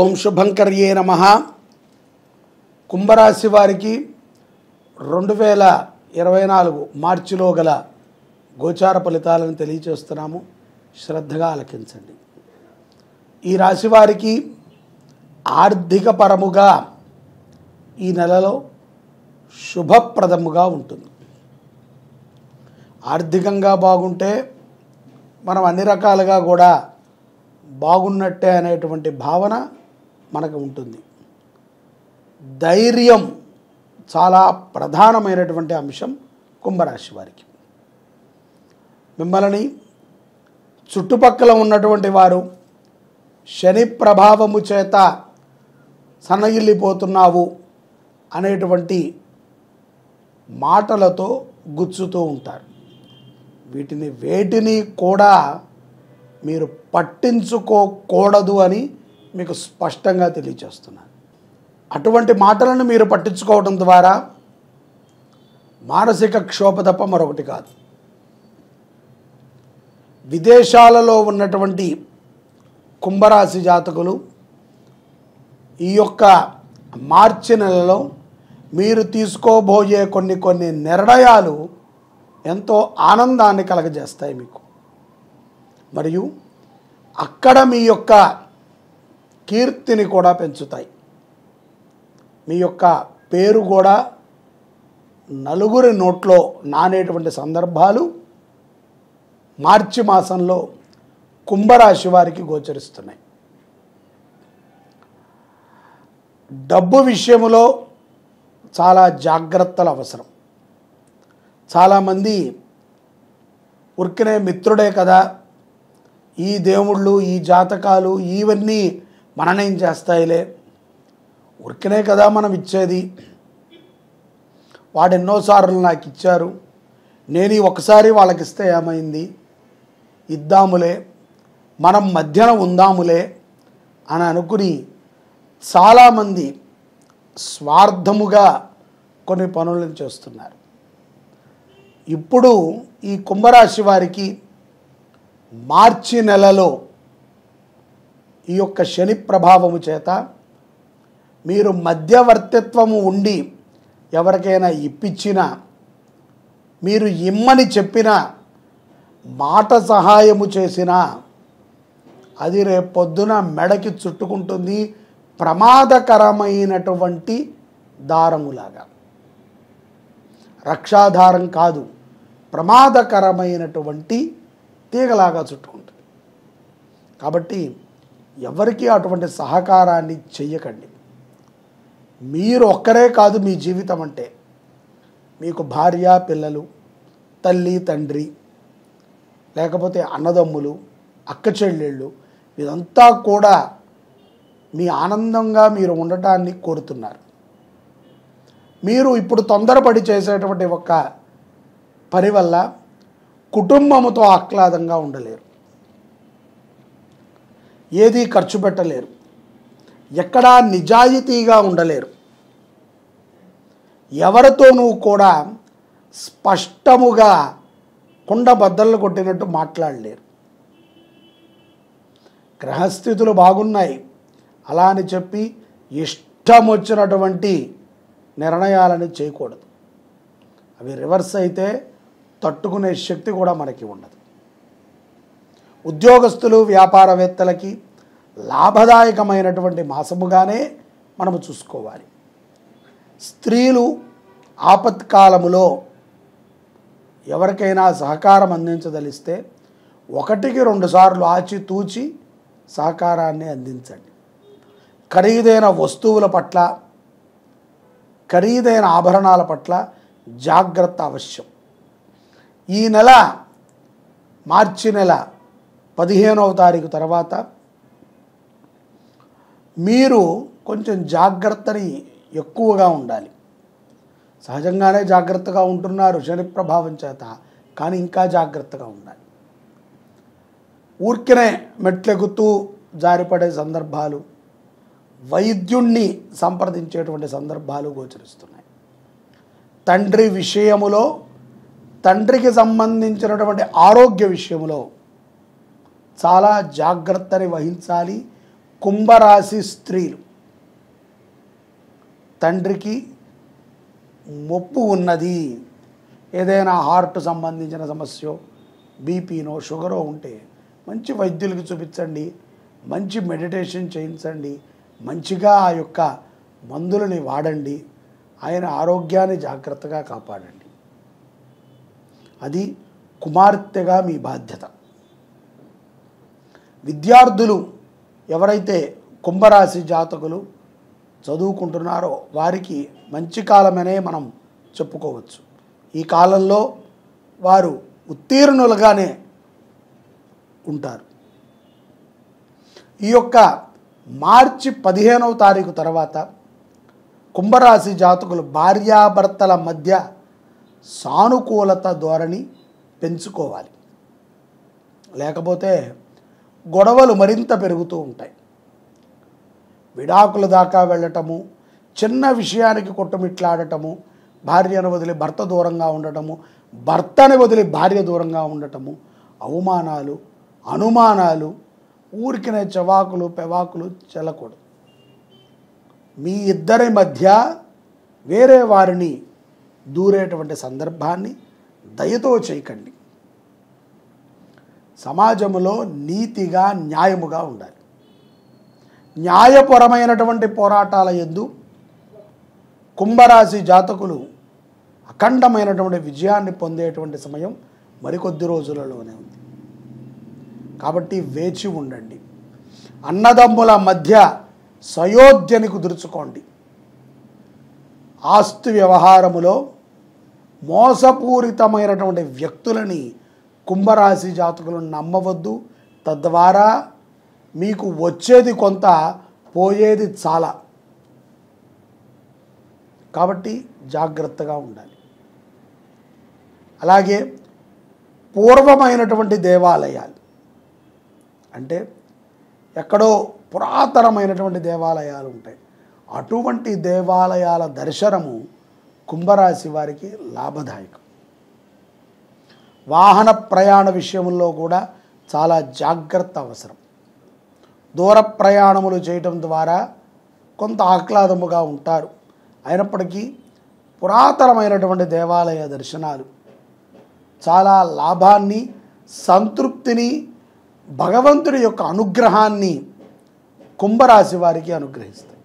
ఓం శుభంకర్యే నమః. కుంభరాశి వారికి 2024 మార్చిలో గల గోచార ఫలితాలను తెలియజేస్తున్నాము. శ్రద్ధగా ఆలకించండి. ఈ రాశి వారికి ఆర్థిక పరముగా ఈ నెలలో శుభప్రదముగా ఉంటుంది. ఆర్థికంగా బాగుంటే మనం అన్ని రకాలుగా కూడా బాగున్నట్టే అనేటువంటి భావన మనకు ఉంటుంది. ధైర్యం చాలా ప్రధానమైనటువంటి అంశం కుంభరాశి వారికి. మిమ్మల్ని చుట్టుపక్కల ఉన్నటువంటి వారు శని ప్రభావము చేత సన్నగిల్లిపోతున్నావు అనేటువంటి మాటలతో గుచ్చుతూ ఉంటారు. వేటిని కూడా మీరు పట్టించుకోకూడదు అని మీకు స్పష్టంగా తెలియజేస్తున్నాను. అటువంటి మాటలను మీరు పట్టించుకోవడం ద్వారా మానసిక క్షోభ తప్ప మరొకటి కాదు. విదేశాలలో ఉన్నటువంటి కుంభరాశి జాతకులు ఈ యొక్క మార్చి నెలలో మీరు తీసుకోబోయే కొన్ని నిర్ణయాలు ఎంతో ఆనందాన్ని కలగజేస్తాయి మీకు. మరియు అక్కడ మీ యొక్క కీర్తిని కూడా పెంచుతాయి. మీ యొక్క పేరు కూడా నలుగురి నోట్లో నానేటువంటి సందర్భాలు మార్చి మాసంలో కుంభరాశి వారికి గోచరిస్తున్నాయి. డబ్బు విషయంలో చాలా జాగ్రత్తలు అవసరం. చాలామంది ఉరికినే మిత్రుడే కదా, ఈ దేవుళ్ళు ఈ జాతకాలు ఇవన్నీ మననేం చేస్తాయిలే, ఉరికినే కదా మనం ఇచ్చేది, వాడు ఎన్నోసార్లు నాకు ఇచ్చారు, నేను ఒకసారి వాళ్ళకి ఇస్తే ఏమైంది, ఇద్దాములే, మనం మధ్యన ఉందాములే అని అనుకుని చాలామంది స్వార్థముగా కొన్ని పనులను చేస్తున్నారు. ఇప్పుడు ఈ కుంభరాశి వారికి మార్చి నెలలో ఈ యొక్క శని ప్రభావము చేత మీరు మధ్యవర్తిత్వము ఉండి ఎవరికైనా ఇప్పించినా, మీరు ఇమ్మని చెప్పినా, మాట సహాయము చేసినా అది రేపొద్దున మెడకి చుట్టుకుంటుంది. ప్రమాదకరమైనటువంటి దారములాగా, రక్షాధారం కాదు, ప్రమాదకరమైనటువంటి తీగలాగా చుట్టుకుంటుంది. కాబట్టి ఎవరికి అటువంటి సహకారాన్ని చెయ్యకండి. మీరు ఒక్కరే కాదు, మీ జీవితం అంటే మీకు భార్య పిల్లలు, తల్లి తండ్రి, లేకపోతే అన్నదమ్ములు, అక్క చెల్లెళ్ళు, ఇదంతా కూడా మీ ఆనందంగా మీరు ఉండటాన్ని కోరుతున్నారు. మీరు ఇప్పుడు తొందరపడి చేసేటువంటి ఒక పని వల్ల కుటుంబముతో ఆహ్లాదంగా ఉండలేరు, ఏది ఖర్చు పెట్టలేరు, ఎక్కడా నిజాయితీగా ఉండలేరు, ఎవరితోనూ కూడా స్పష్టముగా కుండ బద్దలు కొట్టినట్టు మాట్లాడలేరు. గ్రహస్థితులు బాగున్నాయి అలా అని చెప్పి ఇష్టం వచ్చినటువంటి నిర్ణయాలను చేయకూడదు. అవి రివర్స్ అయితే తట్టుకునే శక్తి కూడా మనకి ఉండదు. ఉద్యోగస్తులు వ్యాపారవేత్తలకి లాభదాయకమైనటువంటి మాసముగానే మనము చూసుకోవాలి. స్త్రీలు ఆపత్కాలములో ఎవరికైనా సహకారం అందించదలిస్తే 1-2 సార్లు ఆచితూచి సహకారాన్ని అందించండి. ఖరీదైన వస్తువుల పట్ల, ఖరీదైన ఆభరణాల పట్ల జాగ్రత్త అవశ్యం. ఈ నెల మార్చి నెల 15వ తారీఖు తర్వాత మీరు కొంచెం జాగ్రత్తని ఎక్కువగా ఉండాలి. సహజంగానే జాగ్రత్తగా ఉంటున్నారు శని ప్రభావం చేత, కానీ ఇంకా జాగ్రత్తగా ఉండాలి. ఊరికనే మెట్లెక్కుతూ జారిపడే సందర్భాలు, వైద్యుణ్ణి సంప్రదించేటువంటి సందర్భాలు గోచరిస్తున్నాయి. తండ్రి విషయములో, తండ్రికి సంబంధించినటువంటి ఆరోగ్య విషయంలో చాలా జాగ్రత్తని వహించాలి. కుంభరాశి స్త్రీలు తండ్రికి మొప్పు ఉన్నది, ఏదైనా హార్ట్ సంబంధించిన సమస్య, బీపీనో షుగరో ఉంటే మంచి వైద్యులకి చూపించండి, మంచి మెడిటేషన్ చేయించండి, మంచిగా ఆ యొక్క మందులని వాడండి, ఆయన ఆరోగ్యాన్ని జాగ్రత్తగా కాపాడండి. అది కుమార్తెగా మీ బాధ్యత. విద్యార్థులు ఎవరైతే కుంభరాశి జాతకులు చదువుకుంటున్నారో వారికి మంచి కాలమనే మనం చెప్పుకోవచ్చు. ఈ కాలంలో వారు ఉత్తీర్ణులుగానే ఉంటారు. ఈ యొక్క మార్చి 15వ తారీఖు తర్వాత కుంభరాశి జాతకులు భార్యాభర్తల మధ్య సానుకూలత ధోరణి పెంచుకోవాలి, లేకపోతే గొడవలు మరింత పెరుగుతూ ఉంటాయి. విడాకుల దాకా వెళ్ళటము, చిన్న విషయానికి కొట్టుమిట్లాడటము, భార్యను వదిలి భర్త దూరంగా ఉండటము, భర్తని వదిలి భార్య దూరంగా ఉండటము, అవమానాలు, అనుమానాలు, ఊరికినే చవాకులు పెవాకులు చెల్లకూడదు. మీ ఇద్దరి మధ్య వేరే వారిని దూరేటువంటి సందర్భాన్ని దయతో చేయకండి. సమాజంలో నీతిగా న్యాయముగా ఉండాలి. న్యాయపరమైనటువంటి పోరాటాల యందు కుంభరాశి జాతకులు అఖండమైనటువంటి విజయాన్ని పొందేటువంటి సమయం మరికొద్ది రోజులలోనే ఉంది. కాబట్టి వేచి ఉండండి. అన్నదమ్ముల మధ్య సయోధ్యని కుదుర్చుకోండి. ఆస్తి వ్యవహారములో మోసపూరితమైనటువంటి వ్యక్తులని కుంభరాశి జాతకులు నమ్మవద్దు. తద్వారా మీకు వచ్చేది కొంత, పోయేది చాలా. కాబట్టి జాగ్రత్తగా ఉండాలి. అలాగే పూర్వమైనటువంటి దేవాలయాలు, అంటే ఎక్కడో పురాతనమైనటువంటి దేవాలయాలు ఉంటాయి, అటువంటి దేవాలయాల దర్శనము కుంభరాశి వారికి లాభదాయకం. వాహన ప్రయాణ విషయంలో కూడా చాలా జాగ్రత్త అవసరం. దూర ప్రయాణములు చేయటం ద్వారా కొంత ఆహ్లాదముగా ఉంటారు. అయినప్పటికీ పురాతనమైనటువంటి దేవాలయ దర్శనాలు చాలా లాభాన్ని, సంతృప్తిని, భగవంతుడి యొక్క అనుగ్రహాన్ని కుంభరాశి వారికి అనుగ్రహిస్తాయి.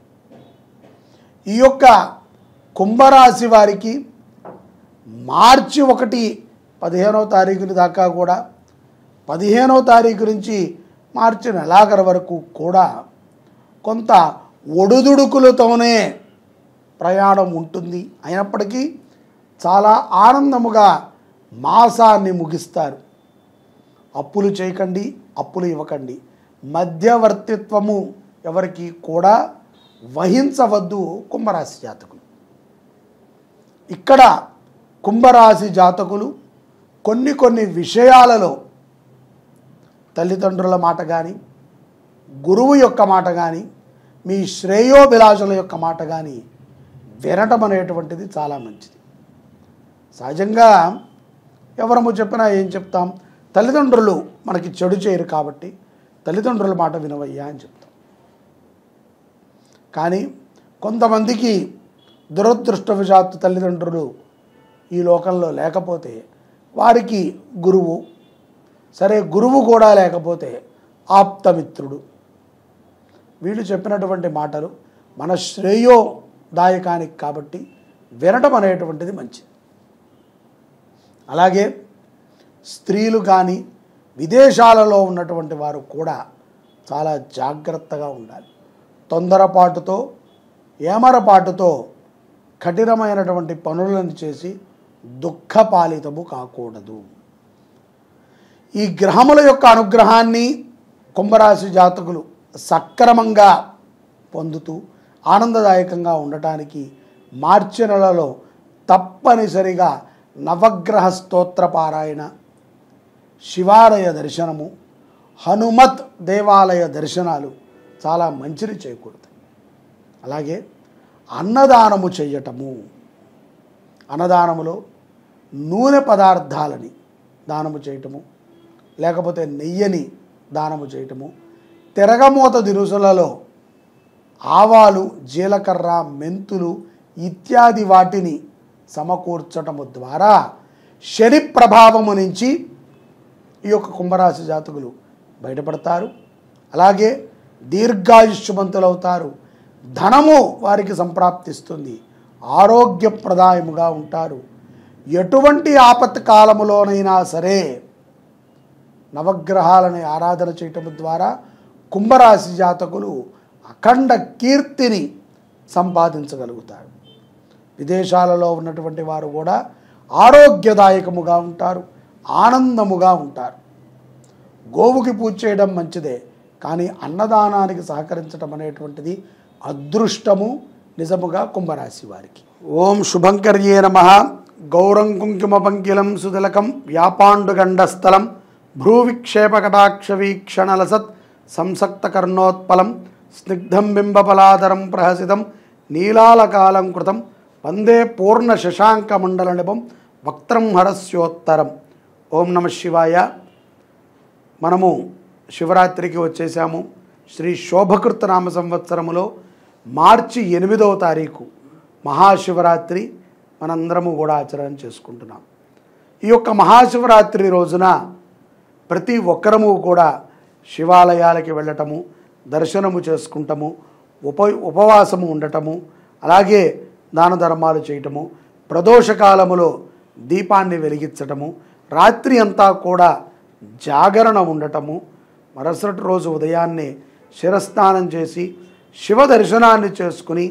ఈ యొక్క కుంభరాశి వారికి మార్చి 1, 15వ తారీఖు దాకా కూడా, 15వ తారీఖు నుంచి మార్చి నెలాఖరు వరకు కూడా కొంత ఒడుదుడుకులతోనే ప్రయాణం ఉంటుంది. అయినప్పటికీ చాలా ఆనందముగా మాసాన్ని ముగిస్తారు. అప్పులు చేయకండి, అప్పులు ఇవ్వకండి. మధ్యవర్తిత్వము ఎవరికి కూడా వహించవద్దు కుంభరాశి జాతకులు. ఇక్కడ కుంభరాశి జాతకులు కొన్ని విషయాలలో తల్లిదండ్రుల మాట కానీ, గురువు యొక్క మాట కానీ, మీ శ్రేయోభిలాషుల యొక్క మాట కానీ వినటం అనేటువంటిది చాలా మంచిది. సహజంగా ఎవరము చెప్పినా ఏం చెప్తాం, తల్లిదండ్రులు మనకి చెడు చేయరు కాబట్టి తల్లిదండ్రుల మాట వినవయ్యా అని చెప్తాం. కానీ కొంతమందికి దురదృష్టవశాత్తు తల్లిదండ్రులు ఈ లోకంలో లేకపోతే వారికి గురువు, సరే గురువు కూడా లేకపోతే ఆప్తమిత్రుడు, వీళ్ళు చెప్పినటువంటి మాటలు మన శ్రేయోదాయకానికి కాబట్టి వినటం అనేటువంటిది మంచిది. అలాగే స్త్రీలు కానీ విదేశాలలో ఉన్నటువంటి వారు కూడా చాలా జాగ్రత్తగా ఉండాలి. తొందరపాటుతో, ఏమరపాటుతో కఠినమైనటువంటి పనులను చేసి దుఃఖపాలితము కాకూడదు. ఈ గ్రహముల యొక్క అనుగ్రహాన్ని కుంభరాశి జాతకులు సక్రమంగా పొందుతూ ఆనందదాయకంగా ఉండటానికి మార్చి నెలలో తప్పనిసరిగా నవగ్రహ స్తోత్ర పారాయణ, శివాలయ దర్శనము, హనుమత్ దేవాలయ దర్శనాలు చాలా మంచిని చేకూరుతాయి. అలాగే అన్నదానము చెయ్యటము, అన్నదానములో నూనె పదార్థాలని దానము చేయటము, లేకపోతే నెయ్యిని దానము చేయటము, తిరగమూత దినుసులలో ఆవాలు, జీలకర్ర, మెంతులు ఇత్యాది వాటిని సమకూర్చటము ద్వారా శని ప్రభావము నుంచి ఈ యొక్క కుంభరాశి జాతకులు బయటపడతారు. అలాగే దీర్ఘాయుష్మంతులవుతారు. ధనము వారికి సంప్రాప్తిస్తుంది. ఆరోగ్యప్రదాయముగా ఉంటారు. ఎటువంటి ఆపత్కాలములోనైనా సరే నవగ్రహాలని ఆరాధన చేయటం ద్వారా కుంభరాశి జాతకులు అఖండ కీర్తిని సంపాదించగలుగుతారు. విదేశాలలో ఉన్నటువంటి వారు కూడా ఆరోగ్యదాయకముగా ఉంటారు, ఆనందముగా ఉంటారు. గోవుకి పూజ చేయడం మంచిదే, కానీ అన్నదానానికి సహకరించడం అనేటువంటిది అదృష్టము నిజముగా కుంభరాశి వారికి. ఓం శుభంకర్యే నమః. గౌరం కుంకుమ పంకిలం సుతిలకం వ్యాపాండుగండస్థలం భ్రూవిక్షేపకటాక్ష వీక్షణలసత్ సంసక్త కర్ణోత్పలం స్నిగ్ధం బింబపలాదరం ప్రహసితం నీలాలకాలం కృతం వందే పూర్ణ శశాంకమండల నిభం వక్త్రం హరస్యోత్తరం. ఓం నమ శివాయ. మనము శివరాత్రికి వచ్చేసాము. శ్రీ శోభకృత నామ సంవత్సరములో మార్చి 8వ తారీఖు మహాశివరాత్రి మనందరము కూడా ఆచరణ చేసుకుంటున్నాం. ఈ యొక్క మహాశివరాత్రి రోజున ప్రతి ఒక్కరము కూడా శివాలయాలకి వెళ్ళటము, దర్శనము చేసుకుంటాము, ఉపవాసము ఉండటము, అలాగే దాన ధర్మాలు చేయటము, ప్రదోషకాలములో దీపాన్ని వెలిగించటము, రాత్రి అంతా కూడా జాగరణ ఉండటము, మరుసటి రోజు ఉదయాన్నే శిరస్నానం చేసి శివ దర్శనాన్ని చేసుకుని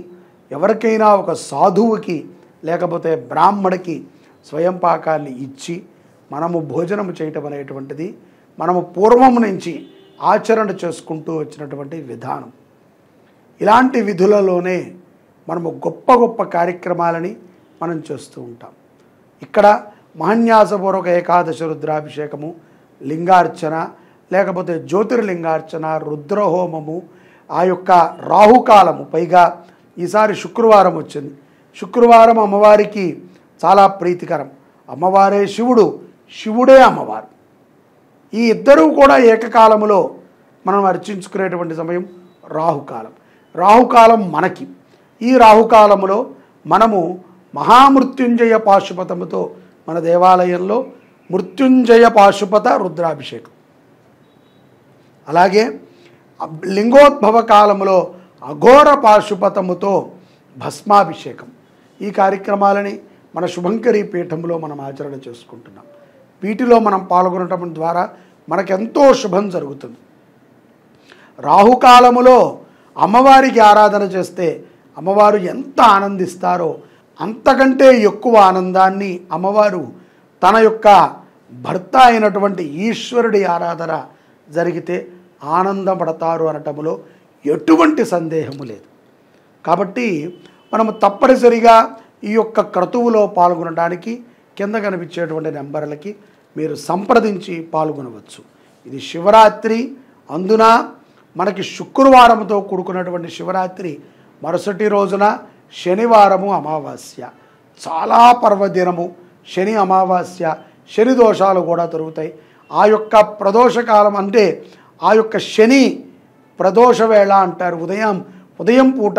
ఎవరికైనా ఒక సాధువుకి లేకపోతే బ్రాహ్మడికి స్వయం పాకాన్ని ఇచ్చి మనము భోజనము చేయటం అనేటువంటిది మనము పూర్వం నుంచి ఆచరణ చేసుకుంటూ వచ్చినటువంటి విధానం. ఇలాంటి విధులలోనే మనము గొప్ప గొప్ప కార్యక్రమాలని మనం చేస్తూ ఉంటాం. ఇక్కడ మహన్యాసపూర్వక ఏకాదశ రుద్రాభిషేకము, లింగార్చన, లేకపోతే జ్యోతిర్లింగార్చన, రుద్రహోమము, ఆ యొక్క రాహుకాలము, పైగా ఈసారి శుక్రవారం వచ్చింది. శుక్రవారం అమ్మవారికి చాలా ప్రీతికరం. అమ్మవారే శివుడు, శివుడే అమ్మవారు. ఈ ఇద్దరూ కూడా ఏకకాలములో మనం అర్చించుకునేటువంటి సమయం రాహుకాలం. రాహుకాలం మనకి. ఈ రాహుకాలములో మనము మహామృత్యుంజయ పాశుపతముతో మన దేవాలయంలో మృత్యుంజయ పాశుపత రుద్రాభిషేకం, అలాగే లింగోద్భవ కాలములో అఘోర పాశుపతముతో భస్మాభిషేకం. ఈ కార్యక్రమాలని మన శుభంకరి పీఠంలో మనం ఆచరణ చేసుకుంటున్నాం. వీటిలో మనం పాల్గొనటం ద్వారా మనకెంతో శుభం జరుగుతుంది. రాహుకాలములో అమ్మవారికి ఆరాధన చేస్తే అమ్మవారు ఎంత ఆనందిస్తారో అంతకంటే ఎక్కువ ఆనందాన్ని అమ్మవారు తన యొక్క భర్త అయినటువంటి ఈశ్వరుడి ఆరాధన జరిగితే ఆనందపడతారు అనటములో ఎటువంటి సందేహము లేదు. కాబట్టి మనము తప్పనిసరిగా ఈ యొక్క క్రతువులో పాల్గొనడానికి కింద కనిపించేటువంటి నెంబర్లకి మీరు సంప్రదించి పాల్గొనవచ్చు. ఇది శివరాత్రి, అందున మనకి శుక్రవారంతో కూడుకున్నటువంటి శివరాత్రి మరుసటి రోజున శనివారము అమావాస్య, చాలా పర్వదినము. శని అమావాస్య, శని దోషాలు కూడా తొలుగుతాయి. ఆ యొక్క ప్రదోషకాలం అంటే ఆ యొక్క శని ప్రదోష వేళ అంటారు. ఉదయం పూట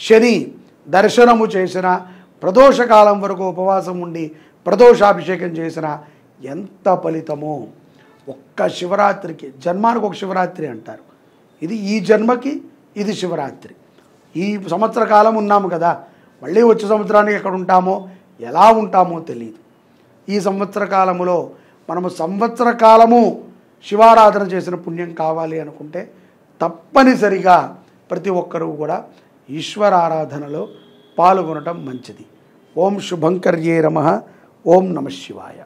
శని దర్శనము చేసిన, ప్రదోషకాలం వరకు ఉపవాసం ఉండి ప్రదోషాభిషేకం చేసిన ఎంత ఫలితమో. ఒక్క శివరాత్రికి, జన్మానికి ఒక శివరాత్రి అంటారు. ఇది ఈ జన్మకి ఇది శివరాత్రి. ఈ సంవత్సర కాలం ఉన్నాము కదా, మళ్ళీ వచ్చే సంవత్సరానికి ఎక్కడ ఉంటామో ఎలా ఉంటామో తెలియదు. ఈ సంవత్సర కాలములో మనము సంవత్సర కాలము శివారాధన చేసిన పుణ్యం కావాలి అనుకుంటే తప్పనిసరిగా ప్రతి ఒక్కరూ కూడా ఈశ్వరారాధనలో పాల్గొనటం మంచిది. ఓం శుభంకర్యే నమః. ఓం నమ శివాయ.